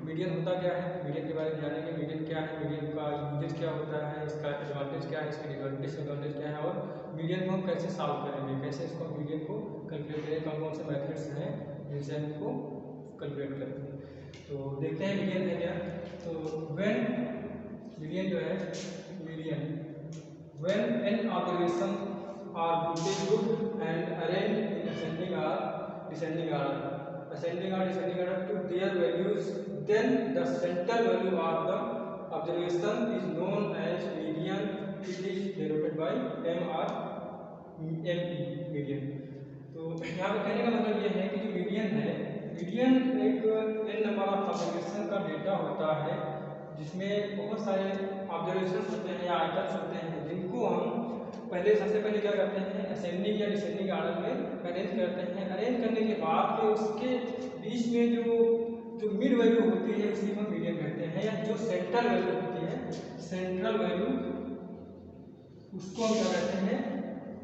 Median होता क्या है, मीडियन के बारे में जानेंगे। मीडियन क्या है, मीडियन का यूजेज क्या होता है, इसका एडवांटेज क्या है, इसके डिसएडवांटेज क्या है, और मीडियन को हम कैसे सॉल्व करेंगे, कैसे इसको मीडियन को कैलकुलेट करें, कौन कौन से मेथड्स हैं जिनसे हम इसको कैलकुलेट करते हैं। तो देखते हैं मीडियन है क्या। तो व्हेन मीडियन जो है, median when an observation are grouped and arranged in ascending or descending order, ascending or descending order to their values, then the central value of the observation is known as median. It is denoted by m or me, median. तो यहाँ पे कहने का मतलब ये है कि जो मीडियन है, मीडियन एक n नंबर ऑफ ऑब्जर्वेशन का डेटा होता है जिसमें बहुत सारे ऑब्जर्वेशन होते हैं या आइटम्स होते हैं जिनको हम सबसे पहले क्या करते हैं, असेंडिंग या डिसेंडिंग ऑर्डर में अरेंज करते हैं। अरेंज करने के बाद में उसके बीच में जो मिड वैल्यू होती है उसी को मीडियन कहते हैं, या जो सेंट्रल वैल्यू होती है, सेंट्रल वैल्यू, उसको हम क्या कहते हैं,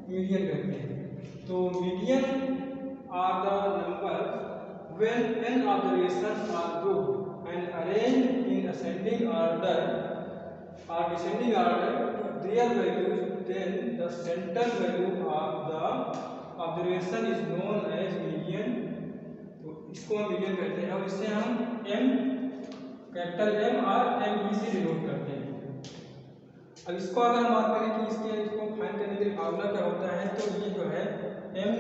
मीडियन कहते हैं। तो median are the number when an observations are grouped and arranged in ascending order or descending order to their values, then the central value of the observation is known as median. तो इसको हम median कहते हैं और इससे हम m, capital M और ME से डिनोट करते हैं। अब इसको अगर हम बात करें कि इसको फाइंड करने के लिए फार्मूला क्या होता है, तो ये जो है m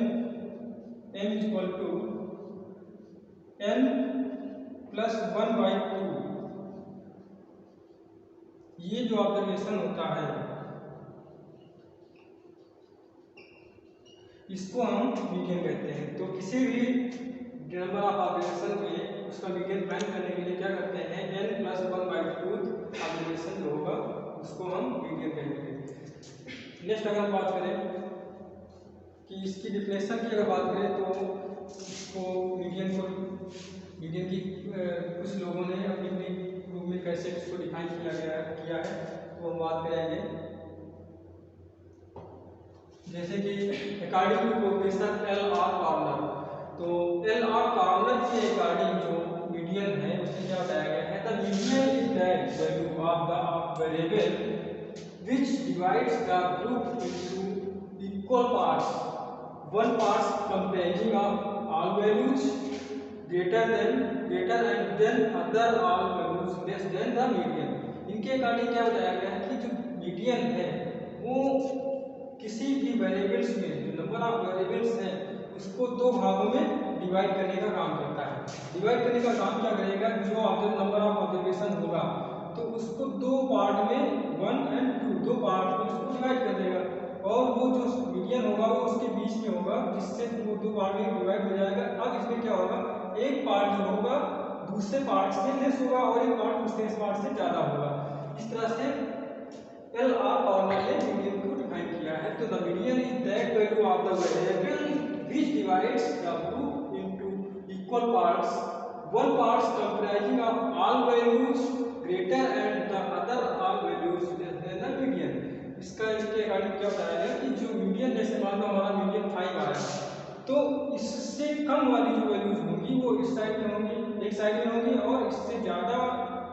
equal to n plus 1/2, ये जो ऑब्जर्वेशन होता है इसको हम मीडियन कहते हैं। तो किसी भी नंबर ऑफ ऑब्जर्वेशन में उसका मीडियन फाइंड करने के लिए क्या करते हैं, n प्लस 1/2 ऑब्जर्वेशन जो होगा उसको हम मीडियन कहेंगे। नेक्स्ट अगर हम बात करें कि इसकी डिफिनेशन की अगर बात करें तो इसको मीडियन की कुछ लोगों ने अपनी ग्रुप में कैसे इसको डिफाइन किया है वो हम बात करेंगे। जैसे कि according to professor L R Connor, तो एल आर कॉर्नर के अकॉर्डिंग जो मीडियन है उससे क्या बताया गया है, the median is that value of the variable which divides the group into equal parts, one parts comprising of all values greater and then other all values less than the median। इनके according क्या बताया गया है कि जो median है वो किसी भी वेरिएबल्स में, जो नंबर ऑफ वेरिएबल्स हैं उसको दो भागों में डिवाइड करने का काम करता है। डिवाइड करने का काम क्या करेगा, जो नंबर ऑफ ऑब्जर्वेशन होगा तो उसको दो पार्ट में 1 और 2 दो पार्ट में उसको डिवाइड कर देगा, और वो जो मीडियन होगा वो उसके बीच में होगा जिससे वो दो पार्ट में डिवाइड हो जाएगा। अब इसमें क्या होगा, एक पार्ट जो होगा दूसरे पार्ट से लेस होगा और एक पार्ट दूसरे पार्ट से ज्यादा होगा। इस तरह से एल आर कॉर्नर ने मीडियन को डिफाइन किया है। तो the median is that value of the variable which divides the group into equal parts, one parts comprising of all values greater and the other all values less than the median. इसके according क्या बताया गया कि जो median, जैसे मान लो हमारा median 5 आया तो इससे कम वाली जो वैल्यूज होंगी वो इस साइड में होंगी, एक साइड में होंगी, और इससे ज़्यादा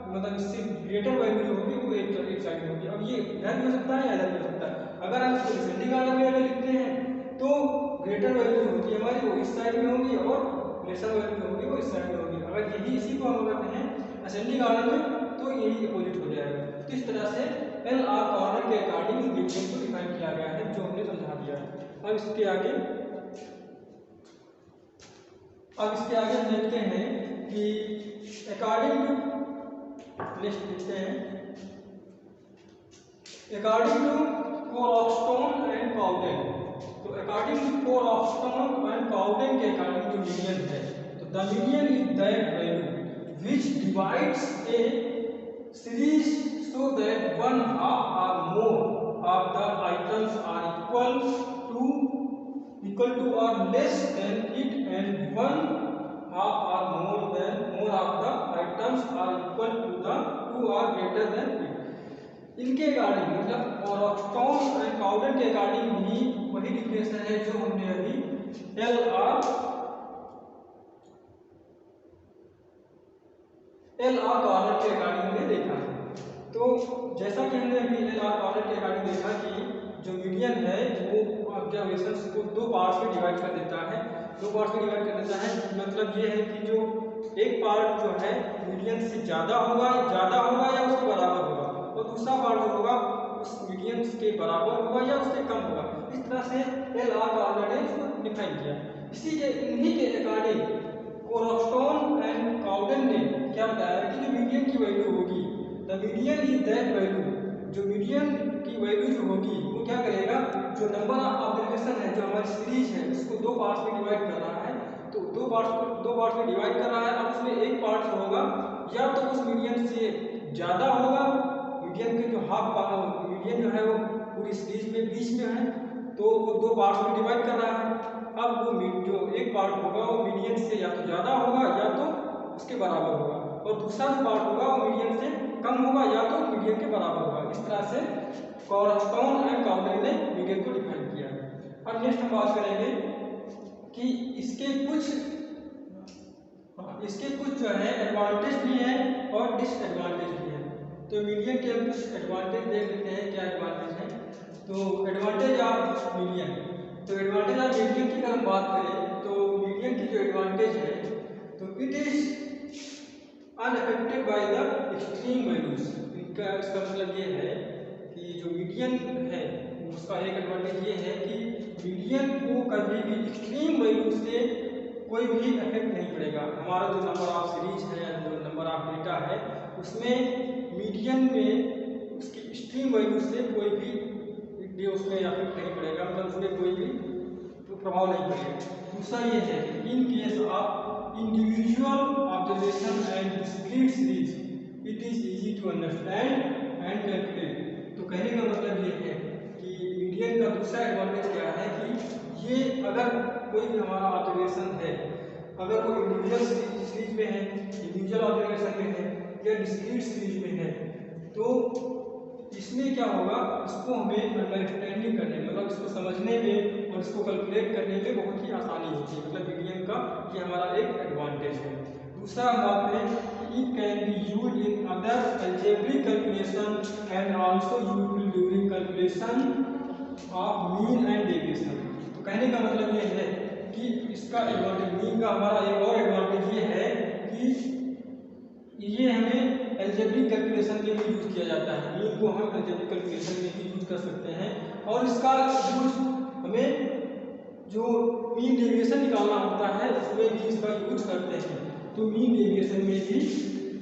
मतलब इससे ग्रेटर वैल्यू जो होगी वो एक साइड में होगी। अब ये इधर भी हो सकता है या इधर भी हो सकता है। अगर हम इसको डिसेंडिंग ऑर्डर में अगर लिखते हैं तो ग्रेटर वैल्यू जो होगी हमारी वो इस साइड में होगी और लेसर वैल्यू जो होगी वो इस साइड में होगी। अगर यही इसी को हम करते हैं असेंडिंग ऑर्डर में तो यही अपोजिट हो जाएगा। तो इस तरह से एल आर कॉर्नर के अकॉर्डिंग मीडियन को डिफाइन किया गया है, जो हमने समझा दिया। अब इसके आगे हम देखते हैं कि अकॉर्डिंग टू, लिस्ट देखते हैं, अकॉर्डिंग टू कोरॉफस्टोन एंड काउडेन। तो अकॉर्डिंग टू कोरॉफस्टोन एंड काउडेन के अकॉर्डिंग जो मीडियन है, तो the median is that value which divides A series so that one half or more of the items are equal to or less than it, and one half or more of the items are equal to the two or greater than it। इनके according मतलब कोरॉफस्टोन and काउडेन के according भी वही definition है जो हमने अभी L R L R Connor के अकॉर्डिंग हमने देखा है। तो जैसा कि हमने अभी एल आर कॉर्नर के अकॉर्डिंग देखा कि जो मीडियन है वो ऑब्जर्वेशंस को दो पार्ट्स में डिवाइड कर देता है। दो पार्ट्स में डिवाइड कर देता है मतलब ये है कि जो एक पार्ट जो है मीडियन से ज़्यादा होगा या उसके बराबर होगा, और दूसरा पार्ट जो होगा उस मीडियन के बराबर होगा या उससे कम होगा। इस तरह से एल आर कॉर्नर ने इसको डिफाइन किया। इसी के इन्हीं के अकॉर्डिंग कोरस्टोन एंड काउडेन ने क्या बताया कि जो मीडियन की वैल्यू होगी, the median is that value, जो मीडियन की वैल्यू जो होगी वो क्या करेगा, जो नंबर ऑफ ऑब्जर्वेशन है, जो हमारी सीरीज है उसको दो पार्ट्स में डिवाइड कर रहा है। तो दो पार्ट्स में डिवाइड कर रहा है। अब उसमें एक पार्ट जो होगा या तो उस मीडियन से ज़्यादा होगा, मीडियन के जो मीडियन जो है वो पूरी सीरीज में बीच में है, तो वो दो पार्ट्स में डिवाइड कर रहा है। अब वो जो एक पार्ट होगा वो मीडियन से या तो ज़्यादा होगा या तो उसके बराबर होगा, और दूसरा जो पार्ट होगा वो मीडियन से कम होगा या तो मीडियन के बराबर होगा। इस तरह से कोरस्टोन एंड काउडेन ने मीडियन को डिफाइन किया। अब नेक्स्ट हम बात करेंगे कि इसके कुछ जो है एडवांटेज भी हैं और डिसएडवांटेज भी हैं। तो मीडियन के हम कुछ एडवांटेज देख लेते हैं, क्या एडवांटेज है। तो एडवांटेज ऑफ मीडियन, तो एडवांटेज ऑफ मीडियन की अगर हम बात करें तो मीडियन की जो एडवांटेज है तो it is unaffected by the extreme values. इसका मतलब ये है कि जो मीडियन है उसका एक एडवांटेज ये है कि मीडियन को कभी भी एक्सट्रीम वैल्यू से कोई भी इफेक्ट नहीं पड़ेगा। हमारा जो नंबर ऑफ सीरीज है, जो नंबर ऑफ डेटा है, उसमें मीडियन में उसकी एक्सट्रीम वैल्यू से कोई भी उसमें इफेक्ट नहीं पड़ेगा, मतलब उसमें कोई भी प्रभाव नहीं पड़ेगा। दूसरा ये है कि in case of individual observation and discrete series it is easy to understand and calculate. तो कहने का मतलब ये है कि मीडियन का दूसरा एडवांटेज क्या है कि ये अगर कोई भी हमारा ऑब्जर्वेशन है, अगर वो इंडिविजुअल सीरीज में है, इंडिविजुअल ऑब्जर्वेशन में है या डिस्क्रीट सीरीज में है, तो इसमें क्या होगा, इसको हमें अंडरस्टैंडिंग करने में, मतलब इसको समझने में और इसको कैलकुलेट करने में बहुत ही आसानी होती है। मतलब मीडियन का ये हमारा एक एडवांटेज है। दूसरा हम बात करें, it can be used in other algebraic calculation and also used during calculation of mean and deviation. तो कहने का मतलब ये है कि इसका एडवांटेज, मीन का हमारा एक और एडवांटेज ये है कि ये हमें अलजेब्रिक कैलकुलेशन में भी यूज किया जाता है। मीन को हम अलजेब्रिक कैलकुलेशन में भी यूज कर सकते हैं, और इसका यूज हमें जो मीन डेविएशन निकालना होता है उसमें भी इसका यूज करते हैं। तो मीन डेविएशन में भी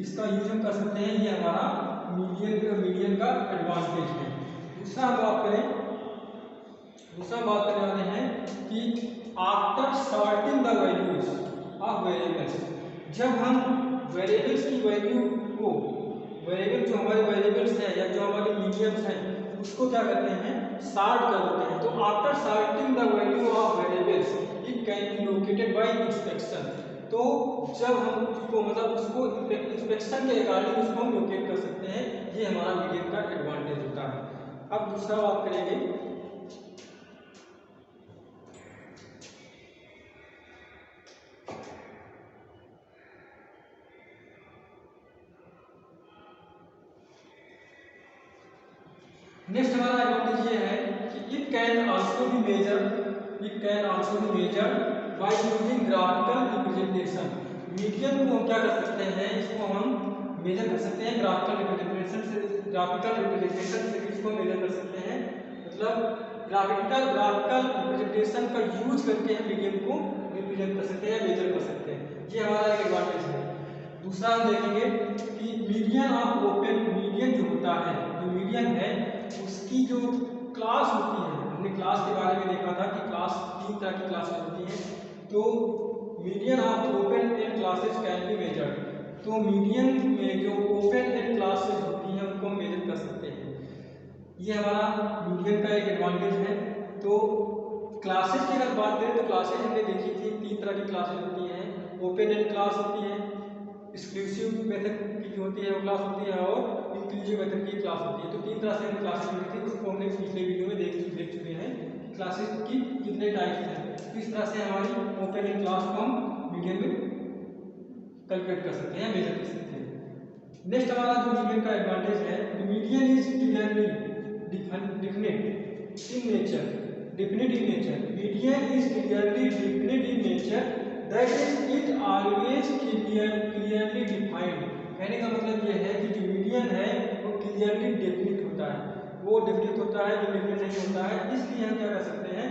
इसका यूज हम कर सकते हैं। ये हमारा मीडियन का एडवांटेज है। दूसरा हम बात करने वाले हैं कि after sorting the values of variables, जब हम वेरिएबल्स की वैल्यू को, वेरिएबल जो हमारे वेरिएबल्स हैं या जो हमारे मीडियम्स हैं उसको क्या करते हैं, सॉर्ट कर देते हैं। तो after sorting the value of variables it can be located bye inspection. तो जब हम उसको, मतलब उसको इंस्पेक्शन के अकॉर्डिंग उसको हम लोकेट कर सकते हैं। ये हमारा मीडियन का एडवांटेज होता है। अब दूसरा बात करेंगे, नेक्स्ट हमारा एडवांटेज ये है कि it can also be measured by using graphical representation. Median को हम क्या कर सकते हैं, इसको हम मेजर कर सकते हैं ग्राफिकल रिप्रेजेंटेशन से इसको मेजर कर सकते हैं। मतलब ग्राफिकल रिप्रेजेंटेशन का यूज करके हम मीडियन को रिप्रेजेंट कर सकते हैं, मेजर कर सकते हैं। ये हमारा एक एडवांटेज है। दूसरा हम देखेंगे कि मीडियन जो होता है, जो मीडियन है उसकी जो क्लास होती है, हमने क्लास के बारे में देखा था कि क्लास 3 तरह की क्लासेस होती हैं। तो median of open and classes can be measured. तो मीडियन में जो ओपन एंड क्लासेस होती हैं उनको हम मेजर कर सकते हैं। ये हमारा मीडियन का एक एडवांटेज है। तो क्लासेस की अगर बात करें तो क्लासेस हमने देखी थी, 3 तरह की क्लासेस होती हैं। ओपन एंड क्लास होती है, एक्सक्लूसिव मेथड की जो होती है वो क्लास होती है, और इंक्लूसिव मेथड की क्लास होती है। तो 3 तरह से हमने क्लासेस देखी थी, उसको हमने पिछले वीडियो में देख चुके हैं क्लासेस की कितने टाइप्स हैं। तो इस तरह से हमारी ओपन एंड क्लास को हम मीडियन में कैलकुलेट कर सकते हैं, मेजर कर सकते हैं। नेक्स्ट हमारा जो मीडियन का एडवांटेज है, median is clearly definite in nature, definite in nature, median is clearly definite in nature, that is it always clearly defined. कहने का मतलब ये है कि जो मीडियन है वो क्लियरली डेफिनिट होता है, वो डेफिनिट होता है, जो डेफिनिट नहीं होता है। इसलिए हम क्या कर सकते हैं,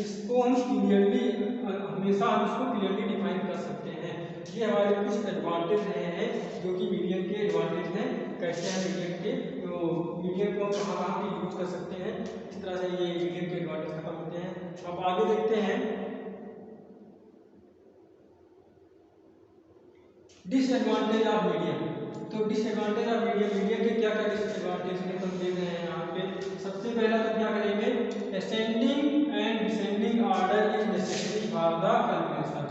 इसको हम क्लियरली, हमेशा हम इसको क्लियरली डिफाइन कर सकते हैं। ये हमारे कुछ एडवांटेज रहे हैं जो कि मीडियन के एडवांटेज हैं। कैसे हैं मीडियन के, तो मीडियन को हम कहाँ कहाँ पे यूज कर सकते हैं, इस तरह से ये मीडियन के एडवांटेज खत्म होते हैं। अब आगे देखते हैं डिसएडवांटेज ऑफ मीडियन। तो डिसएडवांटेज ऑफ मीडियन, मीडियन के क्या क्या डिसएडवांटेज हैं हम देख रहे हैं यहाँ पे। सबसे पहला तो क्या करेंगे, ascending and descending order is necessary for the calculation.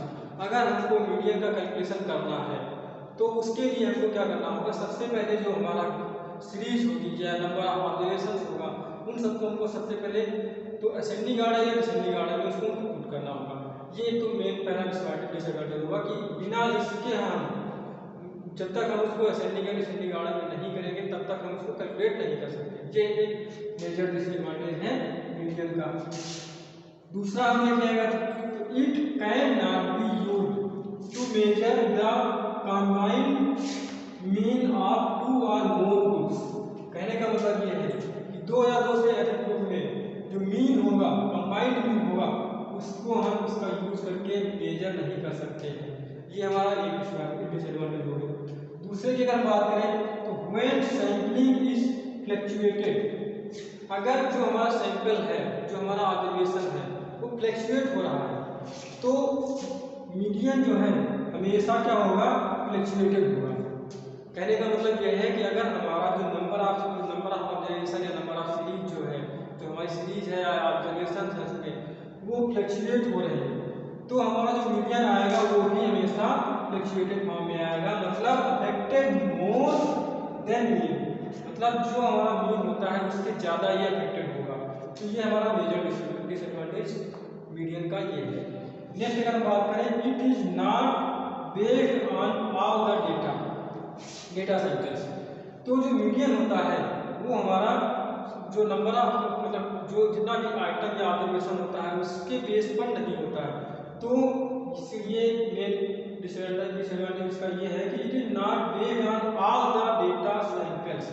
अगर हमको मीडियन का कैलकुलेशन करना है तो उसके लिए हमको क्या करना होगा, सबसे पहले जो हमारा सीरीज होगी या नंबर ऑफ ऑब्जर्वेशन होगा, उन सबको हमको सबसे पहले तो असेंडिंग ऑर्डर या डिसेंडिंग ऑर्डर में उसको पुट करना होगा। ये तो मेन पहला डिसएडवांटेज होगा कि बिना इसके हम, जब तक हम उसको असेंडिंग या डिसेंडिंग ऑर्डर में नहीं करेंगे तब तक हम उसको कैलकुलेट नहीं कर सकते। ये एक मेजर डिसएडवांटेज है मीडियन का। दूसरा हम देखेंगे तो it can not be used to measure the combined mean of two और मोर ग्रुप्स। कहने का मतलब ये है कि दो या दो से अधिक ग्रुप में जो मीन होगा, कंबाइंड मीन होगा, उसको हम इसका यूज करके मेजर नहीं कर सकते हैं। ये हमारा एक डिसएडवांटेज हो गया। दूसरे की अगर बात करें तो व्हेन सैंपलिंग इज फ्लक्चुएटेड, अगर जो हमारा सैंपल है, जो हमारा ऑब्जर्वेशन है वो फ्लक्चुएट हो रहा है तो मीडियन जो है हमेशा क्या होगा, फ्लक्चुएटेड होगा। कहने का मतलब यह है कि अगर हमारा जो नंबर ऑफ ऑब्जर्वेशन या नंबर ऑफ सीरीज जो है, जो हमारी सीरीज है या ऑब्जर्वेशन है उसमें वो फ्लक्चुएट हो रहे हैं तो हमारा जो मीडियन आएगा वो भी हमेशा फ्लक्चुएटेड फॉर्म में आएगा, मतलब अफेक्टेड मोर देन मीन, मतलब जो हमारा मीन होता है उससे ज़्यादा ही अफेक्टेड होगा। तो ये हमारा मेजर डिसएडवांटेज मीडियन का ये है। नेक्स्ट अगर हम बात करें, it is not based on all the data cycles. तो जो मीडियन होता है वो हमारा जो नंबर ऑफ, मतलब जो जितना भी आइटम या ऑब्जर्वेशन होता है उसके बेस पर नहीं होता है। तो ये मेन डिसएडवांटेज इसका ये है कि it is not based on all the data cycles.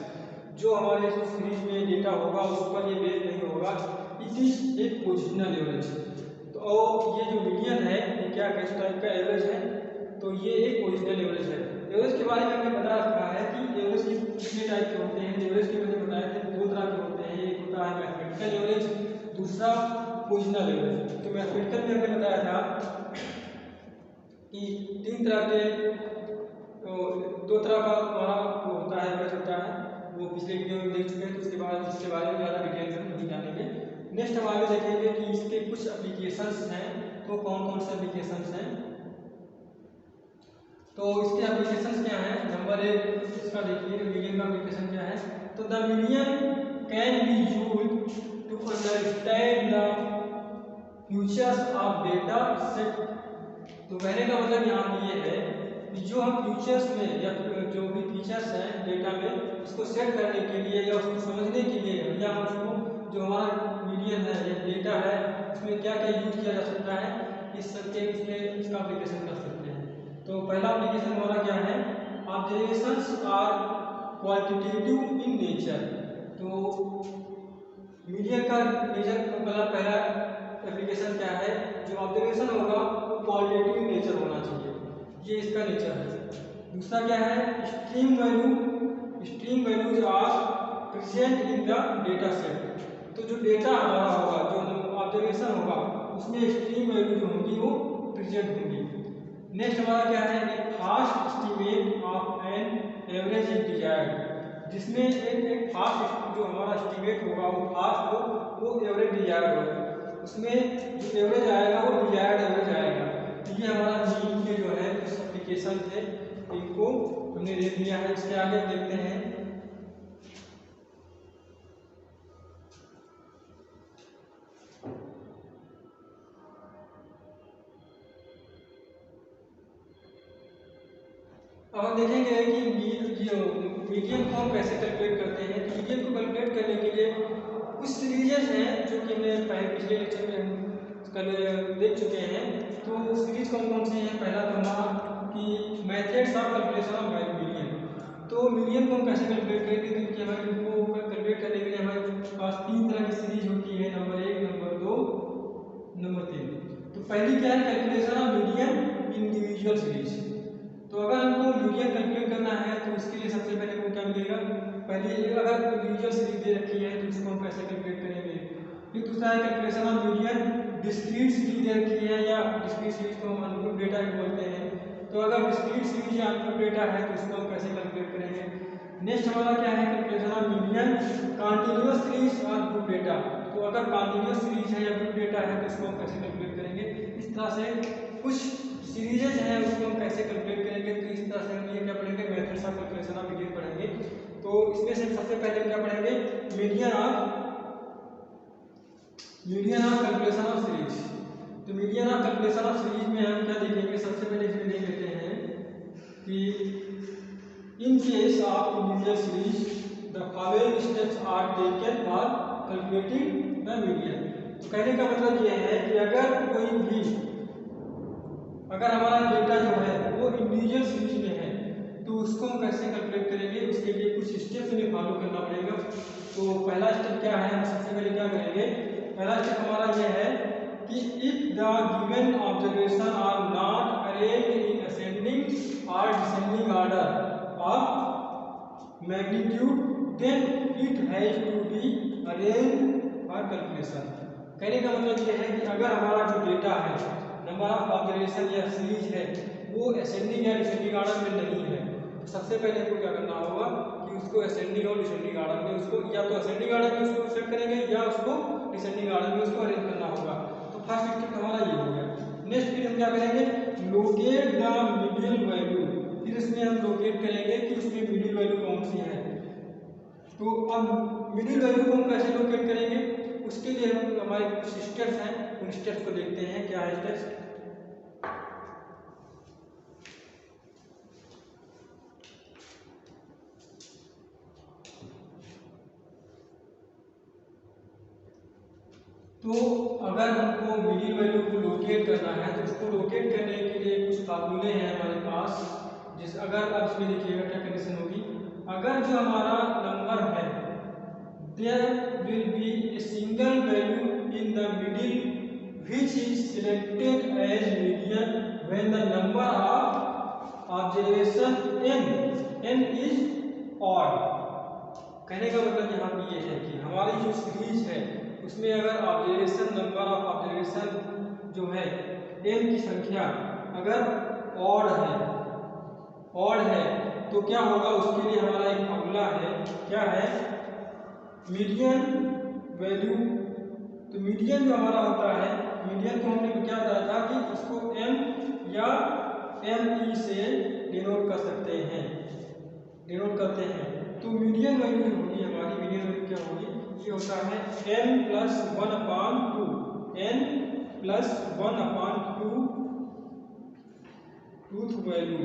जो हमारे सीरीज में डेटा होगा उस पर ये बेस नहीं होगा, it is a positional average. तो ये जो मीडियन है ये क्या किस टाइप का एवरेज है, तो ये एक पोजिशनल एवरेज है। एवरेज के बारे में हमने बता रखा है कि एवरेज कितने टाइप के होते हैं। एवरेज के मैंने बताया था दो तरह के होते हैं, एक होता है मैथमेटिकल एवरेज, दूसरा पोजिशनल एवरेज। तो मैथमेटिकल में हमने बताया था कि तीन तरह के, दो तरह का हमारा होता है एवरेज होता है, वो पिछले वीडियो में देख चुके हैं, तो उसके बाद उसके बारे में ज़्यादा डिटेल में नहीं जानेंगे। नेक्स्ट हम आगे देखेंगे कि इसके कुछ एप्लीकेशंस हैं, तो कौन कौन से एप्लीकेशंस हैं। तो इसके एप्लीकेशंस क्या हैं, नंबर एक इसका देखिए मीडियन का एप्लीकेशन क्या है। तो the median can be used to understand the futures of data set. तो कहने का मतलब यहाँ पे ये है कि जो हम फ्यूचर्स में या जो भी फीचर्स हैं डेटा में उसको सेट करने के लिए या उसको समझने के लिए या उसको जो हमारा मीडियन है या डेटा है उसमें क्या क्या यूज किया जा सकता है, इस सब के इसमें इसका एप्लीकेशन कर सकते हैं। तो पहला एप्लीकेशन हमारा क्या है, observations are qualitative in nature. तो मीडियन का नेचर पहला एप्लीकेशन क्या है, जो ऑब्जर्वेशन होगा वो क्वालिटेटिव नेचर होना चाहिए, ये इसका नेचर है। दूसरा क्या है, string values are present in the data set. तो जो डेटा हमारा होगा, जो ऑब्जर्वेशन होगा उसमें स्ट्रिंग वैल्यू जो होंगी वो प्रेजेंट होंगी। नेक्स्ट हमारा क्या है, एक fast estimate of an average is desired, जिसमें एक फास्ट जो हमारा एस्टीमेट होगा वो फास्ट हो, वो एवरेज डिजायर्ड हो, उसमें जो एवरेज आएगा वो डिजायर्ड एवरेज आएगा। तो ये हमारा मीन के जो है कुछ एप्लीकेशन थे, इनको हमने देख लिया है। इसके आगे देखते हैं, अब हम देखेंगे देखेंगे कि मीडियन को हम कैसे कैलकुलेट करते हैं। तो मीडियन को कैलकुलेट करने के लिए कुछ सीरीजेस हैं जो कि हमने पिछले लेक्चर में हम कल देख चुके हैं। तो सीरीज कौन कौन सी हैं? पहला तो हमारा कि methods of calculation of median. तो मीडियन को हम कैसे कैलकुलेट करेंगे? क्योंकि हमारे इनको कैलकुलेट करने के लिए हमारे पास तीन तरह की सीरीज होती है, नंबर 1, नंबर 2, नंबर 3। तो पहली क्या है? Calculation of median individual series. तो अगर हमको मीडियन कैलकुलेट करना है तो इसके लिए सबसे पहले हमको क्या मिलेगा? पहले अगर इंडिविजुअल सीरीज दे रखी है तो इसको हम कैसे कैलकुलेट करेंगे। फिर दूसरा है calculation of median discrete series दे रखी है, या डिस्क्रीट सीरीज को हम अनग्रुप डेटा भी बोलते हैं। तो अगर डिस्क्रीट सीरीज या अनग्रुप डेटा है तो इसको हम कैसे कैलकुलेट करेंगे। नेक्स्ट हमारा क्या है? Calculation of median continuous series और ग्रुप डेटा। तो अगर कॉन्टिन्यूअस सीरीज है या ग्रुप डेटा है तो इसको हम कैसे कैलकुलेट करेंगे। इस तरह से कुछ सीरीजेज हैं उसको हम कैसे कैलकुलेट करेंगे। तो इस तरह से हम ये क्या पढ़ेंगे? Methods of calculation of median पढ़ेंगे। तो इसमें से सबसे पहले क्या पढ़ेंगे? Median of calculation of series. तो median of calculation of series में हम क्या देखेंगे? सबसे पहले इसमें देख लेते हैं कि in case of individual series the following steps are taken for calculating the median. तो कहने का मतलब यह है कि अगर हमारा डेटा जो है वो इंडिविजुअल सीरीज में है तो उसको हम कैसे कैलकुलेट करेंगे। उसके लिए कुछ स्टेप्स हमें फॉलो करना पड़ेगा। तो पहला स्टेप क्या है? हम सबसे पहले क्या करेंगे? पहला स्टेप हमारा यह है कि if the given observation are not arranged in ascending और descending order of magnitude then it has to be arranged for calculation. कहने का मतलब यह है कि अगर हमारा जो डेटा है, नंबर ऑफ ऑब्जर्वेशन या सीरीज है, वो असेंडिंग या डिसेंडिंग ऑर्डर में नहीं है, तो सबसे पहले हमको क्या करना होगा कि उसको असेंडिंग और डिसेंडिंग ऑर्डर में उसको या तो असेंडिंग ऑर्डर में उसको सेट करेंगे या उसको डिसेंडिंग ऑर्डर में उसको अरेंज करना होगा। तो फर्स्ट स्टेप हमारा ये हो गया। नेक्स्ट फिर हम क्या करेंगे? Locate the middle value. फिर इसमें हम लोकेट करेंगे कि उसमें मिडिल वैल्यू कौन सी है। तो अब मिडिल वैल्यू को हम कैसे लोकेट करेंगे? उसके लिए हम हमारे कुछ स्टेप्स हैं, उन स्टेप्स को देखते हैं। क्या है स्टेप्स? तो अगर हमको मिडिल वैल्यू को लोकेट करना है तो उसको लोकेट करने के लिए कुछ फार्मूले हैं हमारे पास। अगर अब इसमें देखिएगा क्या कंडीशन होगी। अगर जो हमारा नंबर है there will be a single value in the middle which is selected as median when the number of observation n is odd। कहने का मतलब यहाँ पे ये है कि हमारी जो सीरीज है उसमें अगर ऑब्जर्वेशन नंबर ऑफ ऑब्जर्वेशन जो है n की संख्या अगर ऑड है तो क्या होगा? उसके लिए हमारा एक फॉर्मूला है। क्या है? Median value. तो मीडियन जो हमारा होता है, मीडियन को हमने क्या बताया था कि इसको m या me से डिनोट करते हैं। तो मीडियन वैल्यू होगी हमारी, मीडियन वैल्यू क्या होगी? ये होता है n + 1/2 ट्रूथ वैल्यू।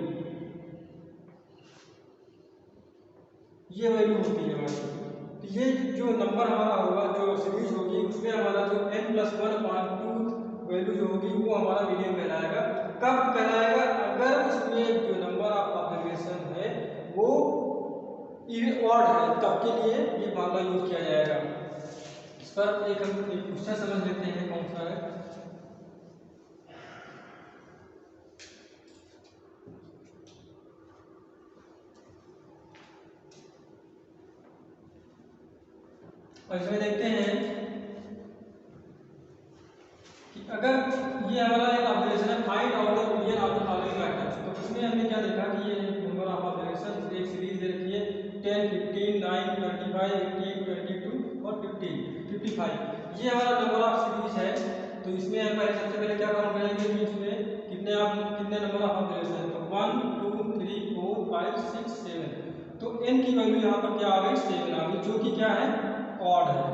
ये वैल्यू होती है हमारी। तो ये जो नंबर हमारा होगा, जो सीरीज होगी, उसमें हमारा जो n + 1/2 वैल्यू जो होगी वो हमारा मीडियन कहलाएगा। कब कहलाएगा? अगर उसमें जो नंबर ऑफ ऑब्जर्वेशन है वो ऑड है, तब के लिए ये फॉर्मूला यूज किया जाएगा। इस पर हम एक क्वेश्चन समझ लेते हैं कौन सा है। और इसमें देखते हैं कि अगर ये हमारा एक ऑब्जर्वेशन है, find out the median of the following items. तो इसमें हमने क्या देखा कि ये नंबर ऑफ ऑब्जर्वेशन एक सीरीज दे रखी है 10, 15, 9, 25, 18, 22 और 55। ये हमारा नंबर ऑफ सीरीज है। तो इसमें सबसे पहले क्या काम करेंगे कि इसमें कितने नंबर ऑफ ऑब्जर्वेशन है। तो 1, 2, 3, 4, 5, 6, 7। तो n की वैल्यू यहाँ पर क्या आ गई? 7 आ गई, जो कि क्या है? ऑड है।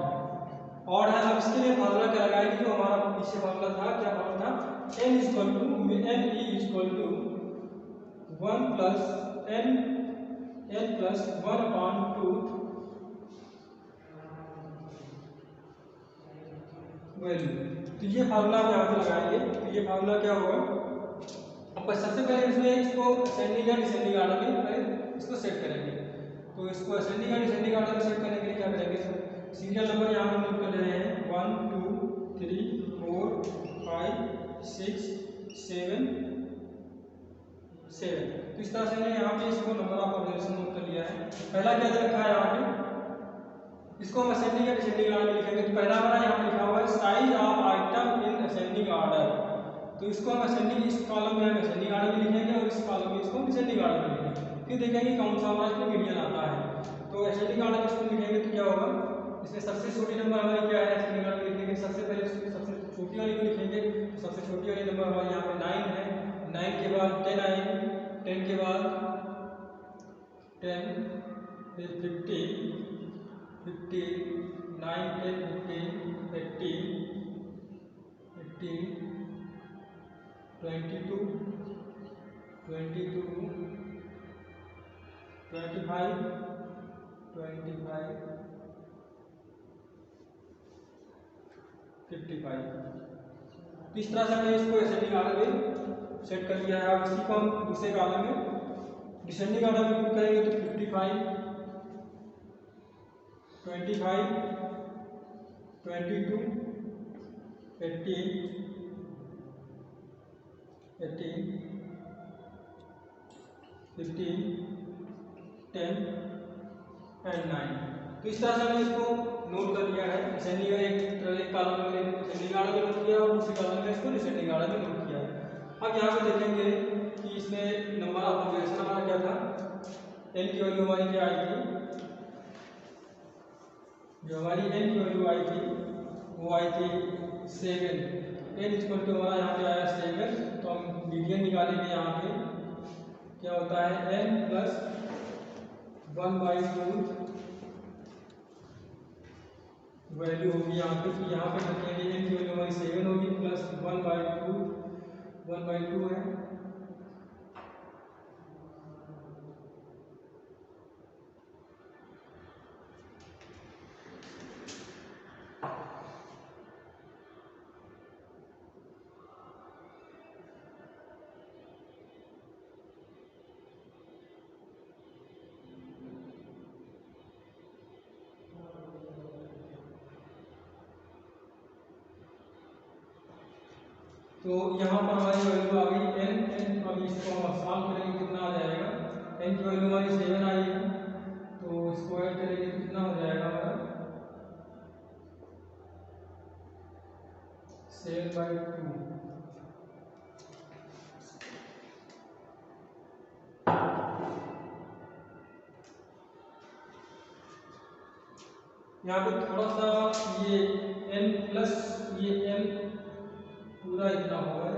अब इसके लिए फार्मूला क्या लगाएंगे? जो हमारा पीछे फार्मूला था, क्या फार्मूला था? n = 1 + n plus 1/2 value. तो ये फार्मूला हम यहाँ पे लगाएंगे। तो ये फार्मूला क्या होगा, अब सबसे पहले इसमें इसको असेंडिंग या डिसेंडिंग ऑर्डर में पहले इसको सेट करेंगे। तो इसको असेंडिंग या डिसेंडिंग ऑर्डर में सेट करने के लिए क्या करेंगे, सीरियल नंबर यहाँ पे नोट कर ले रहे हैं 1 2 3 4 5 6 7 7। तो इस तरह से मैंने यहाँ पे इसको नंबर ऑफ ऑब्जर्वेशन नोट कर लिया है। पहला क्या दे रखा है यहाँ पे, इसको हम असेंडिंग या डिसेंडिंग ऑर्डर में लिखेंगे। तो पहला हमारा यहाँ पे लिखा हुआ है size of item in ascending order. तो इसको हम असेंडिंग, इस कॉलम में हम असेंडिंग ऑर्डर में लिखेंगे और इस कॉलम में इसको डिसेंडिंग ऑर्डर में लिखेंगे। फिर देखेंगे कौन सा हमारा इसमें मीडियन आता है। तो असेंडिंग ऑर्डर में इसको लिखेंगे तो क्या होगा, इसमें सबसे छोटी नंबर हमारी क्या है, असेंडिंग ऑर्डर में लिखेंगे सबसे पहले सबसे छोटी वाली को लिखेंगे। तो सबसे छोटी वाली नंबर हमारी यहाँ पे 9 है। 9 के बाद 10 आएगी, 10 के बाद 10, फिर 50, 9 10 15 18 18 22 22 25 25 55। तो इस तरह से हमने इसको असेंडिंग ऑर्डर में सेट कर लिया है। अब इसी को हम दूसरे कॉलम में डिसेंडिंग ऑर्डर में पुट करेंगे तो 55 25 22 18 18 15 10 एंड 9। तो इस तरह से हमने इसको नोट कर लिया है। असेंडिंग एक कॉलम में असेंडिंग ऑर्डर में नोट किया और दूसरे कॉलम में इसको डिसेंडिंग ऑर्डर में नोट किया है। अब यहाँ पे देखेंगे कि इसमें नंबर ऑफ ऑब्जर्वेशन हमारा क्या था, n की वैल्यू हमारी क्या आई थी, जो हमारी n की वैल्यू आई थी वो आई थी 7। n इक्वल टू हमारा यहाँ पे आया 7। तो हम मीडियन निकालेंगे। यहाँ पे क्या होता है n प्लस 1/2 वैल्यू होगी यहाँ पे। तो यहाँ पे रखेंगे n की वैल्यू हमारी 7 होगी प्लस 1/2 है। तो यहाँ पर हमारी वैल्यू आ गई n। अब इसको हम सॉल्व करेंगे कितना आ जाएगा, n की वैल्यू हमारी 7 आई है। तो इसको ऐड करेंगे तो कितना हो जाएगा हमारा 7/2। यहाँ पे थोड़ा सा ये n प्लस ये n पूरा इतना होगा,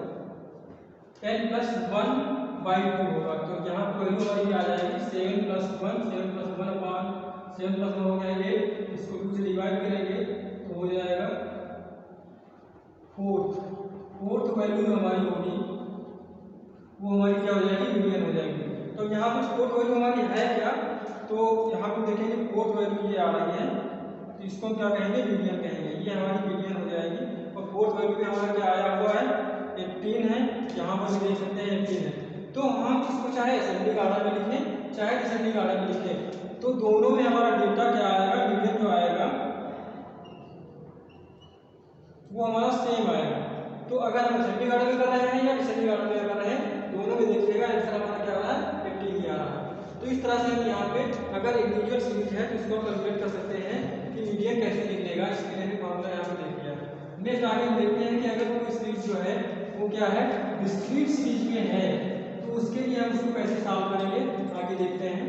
n प्लस 1/2 होगा। तो यहाँ पर वैल्यू हमारी आ जाएगी 7 प्लस 1, 7 प्लस 1 अपान 7 प्लस 1 हो गया 8। इसको 2 से डिवाइड करेंगे तो हो जाएगा 4th वैल्यू हमारी होगी वो हमारी क्या हो जाएगी, मीडियन हो जाएगी। तो यहाँ पे 4th वैल्यू हमारी है क्या, तो यहाँ पे देखेंगे 4th वैल्यू ये आ रही है। तो इसको क्या कहेंगे, मीडियन कहेंगे। ये हमारी मीडियन हो जाएगी। और 4th वैल्यू पे हमारा क्या आया हुआ है 18 है। यहाँ पर भी देख सकते हैं 18 है। तो हम इसको चाहे असेंडिंग ऑर्डर में लिखें चाहे डिसेंडिंग ऑर्डर में लिखें, तो दोनों में हमारा डेटा क्या आएगा, मीडियन जो आएगा वो हमारा सेम आएगा। तो अगर हम असेंडिंग ऑर्डर में कर रहे हैं या डिसेंडिंग ऑर्डर में कर रहे हैं, दोनों में देखिएगा आंसर हमारा क्या आ रहा है, 18 ही आ रहा है। तो इस तरह से हम यहाँ पे अगर इंडिविजुअल सीरीज है तो इसको कैलकुलेट कर सकते हैं कि मीडियन कैसे निकलेगा। इसके लिए भी फॉर्मूला यहाँ पे देख लिया। नेक्स्ट आगे हम देखते हैं कि अगर कोई सीरीज जो है वो क्या है, डिस्क्रीट सीरीज में है, तो उसके लिए हम उसको कैसे सॉल्व करेंगे आगे देखते हैं।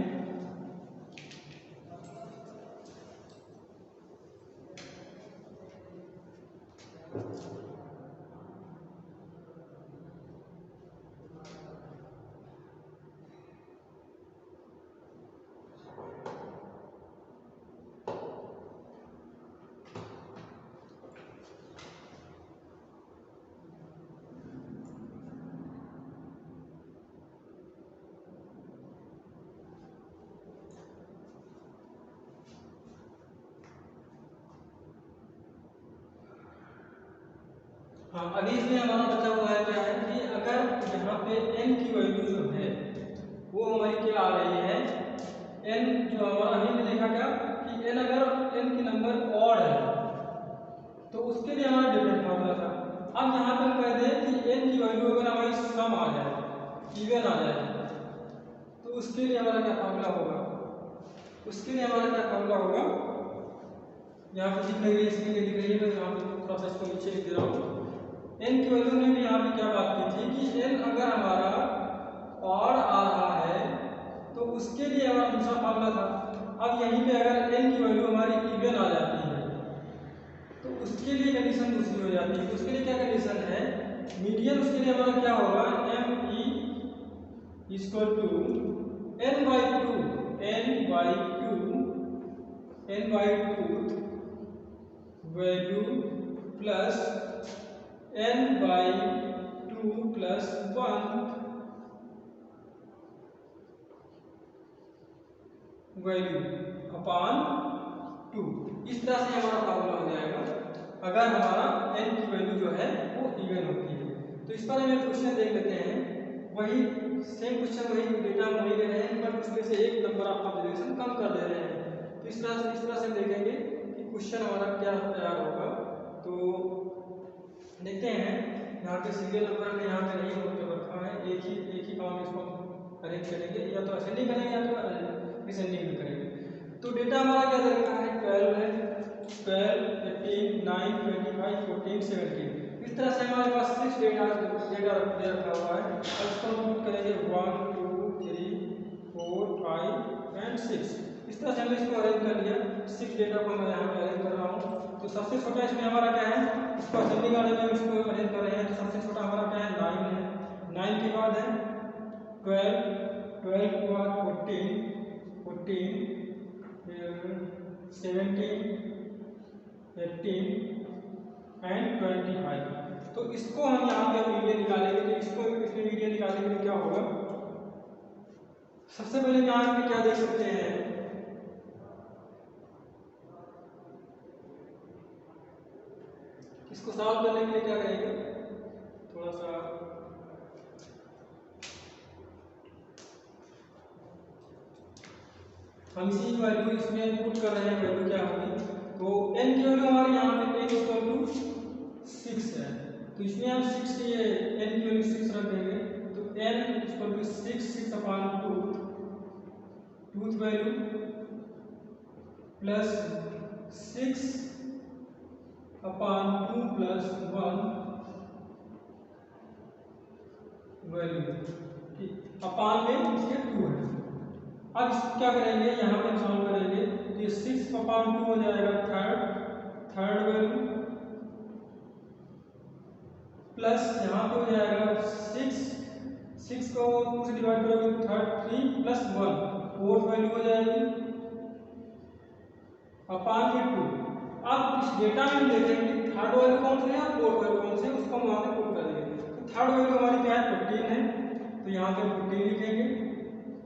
हाँ, अभी इसमें हमारा बचा हुआ है क्या है कि अगर यहाँ पे n की वैल्यू जो है वो हमारी क्या आ रही है, n जो हमारा अभी में देखा क्या कि n अगर n की नंबर ऑड है तो उसके लिए हमारा डिफरेंट फार्मूला था। अब यहाँ पे हम कह दें कि n की वैल्यू अगर हमारी सम आ जाए, इवन आ जाए, तो उसके लिए हमारा क्या फार्मूला होगा, उसके लिए हमारा क्या फार्मूला होगा, यहाँ पे दिख रही है, इसके लिए दिख रही है, मैं यहाँ पे थोड़ा सा इसको नीचे लिख दे रहा हूँ। n की वैल्यू में भी यहाँ पे क्या बात की थी कि n अगर हमारा ऑड आ रहा है तो उसके लिए हमारा दूसरा फार्मूला था। अब यहीं पे अगर n की वैल्यू हमारी इवन आ जाती है तो उसके लिए कंडीशन दूसरी हो जाती है। उसके लिए क्या कंडीशन है, मीडियन उसके लिए हमारा क्या होगा, m e equal to n by two value plus n by two plus 1 value upon 2। इस तरह से हमारा फार्मूला हो जाएगा अगर हमारा n की वैल्यू जो है वो इवन होती है। तो इस पर हम एक क्वेश्चन देख लेते हैं, वही सेम क्वेश्चन, वही डेटा हम वही ले रहे हैं बट उसमें से एक नंबर आप ऑब्जर्वेशन कम कर दे रहे हैं। तो इस तरह से देखेंगे कि क्वेश्चन हमारा क्या तैयार होगा। तो देखते हैं, यहाँ पे सीरियल नंबर में यहाँ पे नहीं हो रखा है, एक ही काम इसको अरेंज करेंगे, या तो असेंडिंग करेंगे या तो डिसेंडिंग में करेंगे। तो डेटा हमारा क्या दे रखा है, 12 है, 12, 18, 9, 25, 14, 17। इस तरह से हमारे पास 6 डेटा दे रखा हुआ है। अब इसको हम पुट करेंगे 1 2 3 4 5 एंड 6। इस तरह से हमने इसको अरेंज कर लिया। 6 डेटा को मैं यहाँ पे अरेंज कर रहा हूँ। तो सबसे छोटा इसमें हमारा क्या है, इसको असेंडिंग ऑर्डर में इसको अरेंज कर रहे हैं। तो सबसे छोटा हमारा क्या है, 9 है, 9 के बाद है 12, 12 के बाद 14, 14, 17, 18 एंड 25। तो इसको हम यहाँ पे मीडियन निकालेंगे। तो इसको इसमें मीडियन निकालने के लिए क्या होगा, सबसे पहले यहाँ पे क्या देख सकते हैं, इसको सॉल्व करने के लिए क्या करेंगे, थोड़ा सा हम इसी वैल्यू इसमें पुट कर रहे हैं, वैल्यू क्या होगी। तो n की वैल्यू हमारे यहाँ पे n इक्वल टू 6 है। तो इसमें हम 6 के n की वैल्यू 6 रख देंगे। तो n equal to 6 upon 2 value plus 6 upon 2 plus 1 value, upon में इसके 2 है। अब इसको क्या करेंगे, यहाँ पे सॉल्व करेंगे। तो ये 6 अपॉन 2 हो जाएगा थर्ड वैल्यू, प्लस यहाँ पे हो जाएगा 6 को 2 से डिवाइड करोगे तो 3 प्लस 1 फोर्थ वैल्यू हो जाएगी अपॉन में 2। अब इस डेटा में हम देखेंगे थर्ड वैल्यू कौन सी है और फोर्थ वैल्यू कौन सी है, उसको हम वहाँ पे पुट कर देंगे। तो थर्ड वैल्यू हमारी क्या है, 14 है। तो यहाँ पे 14 लिखेंगे,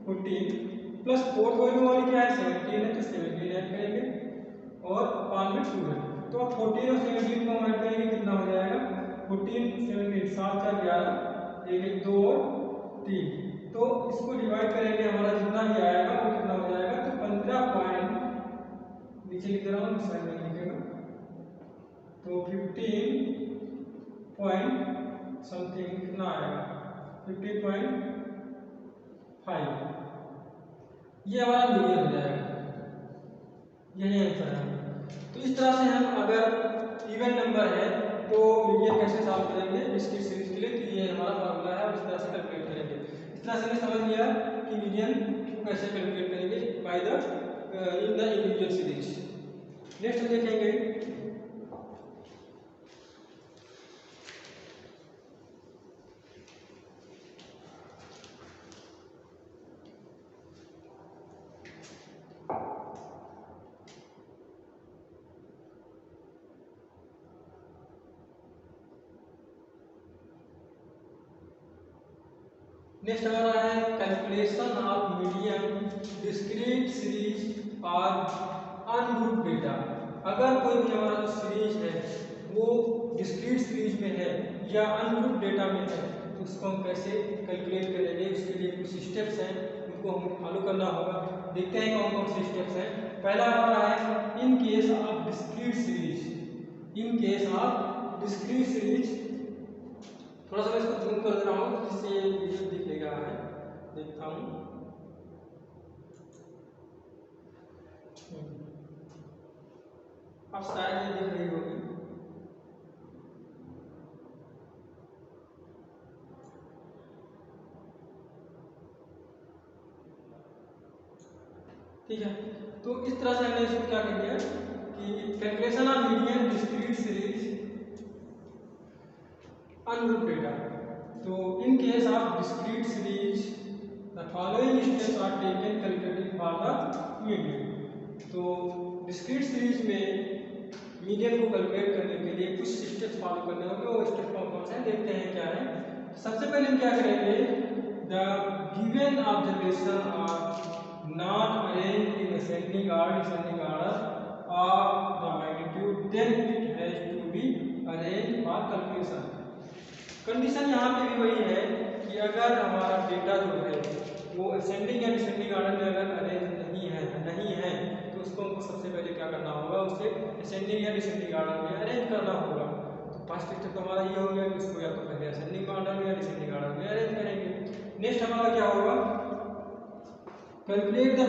14 प्लस फोर्थ वैल्यू हमारी क्या है, 17 है। तो 17 ऐड करेंगे और अपॉन में 2 है। तो अब 14 और 17 को हम ऐड करेंगे, कितना हो जाएगा, 14 17 7 4 11 1 2 और 3। तो इसको डिवाइड करेंगे, हमारा जितना भी आएगा वो कितना हो जाएगा, तो 15 पॉइंट, नीचे लिख दे रहा हूँ, साइड में लिखेगा, तो 15 पॉइंट समथिंग कितना आएगा, 15.5। ये हमारा मीडियन हो जाएगा, यही आंसर है। तो इस तरह से हम अगर इवन नंबर है तो मीडियन कैसे सॉल्व करेंगे डिस्क्रीट सीरीज के लिए, तो ये हमारा फार्मूला है और इस तरह से कैलकुलेट करेंगे। इस तरह से हमने समझ लिया कि मीडियन को कैसे कैलकुलेट करेंगे by the in the individual series. Next देखेंगे, नेक्स्ट हमारा है calculation of median discrete series और अनग्रुप डेटा। अगर कोई भी हमारा जो सीरीज है वो डिस्क्रीट सीरीज में है या अनग्रुप डेटा में है तो उसको हम कैसे कैलकुलेट करेंगे, उसके लिए कुछ स्टेप्स हैं उनको हमें फॉलो करना होगा। देखते हैं कौन कौन से स्टेप्स हैं। पहला हमारा है इन case of discrete series. In case of discrete series, थोड़ा सा मैं इसको जूम कर दे रहा हूँ जिससे ये वीडियो दिखेगा है, देखता हूँ। अब शायद ये दिख रही होगी। ठीक है, तो इस तरह से हमने इसको क्या कर दिया कि calculation of median discrete series ungroup data. तो in case of discrete series the following steps are taken calculating for the median. तो डिस्क्रीट सीरीज में मीडियन को कैलकुलेट करने के लिए कुछ स्टेप्स फॉलो करने होंगे। वो स्टेप कौन से हैं देखते हैं क्या है। सबसे पहले हम क्या करेंगे, the given observation are not arrange in ascending order of the magnitude then it has to be arrange for calculation. Condition यहाँ पे भी वही है कि अगर हमारा डेटा जो है वो असेंडिंग या डिसेंडिंग ऑर्डर में अगर अरेंज नहीं है तो उसको हमको सबसे पहले क्या करना होगा, उसे असेंडिंग या डिसेंडिंग ऑर्डर में अरेंज करना होगा। तो फर्स्ट स्टेप तो हमारा ये हो गया कि उसको या तो पहले असेंडिंग ऑर्डर में या डिसेंडिंग ऑर्डर में अरेंज करेंगे। नेक्स्ट हमारा क्या होगा, कैलकुलेट द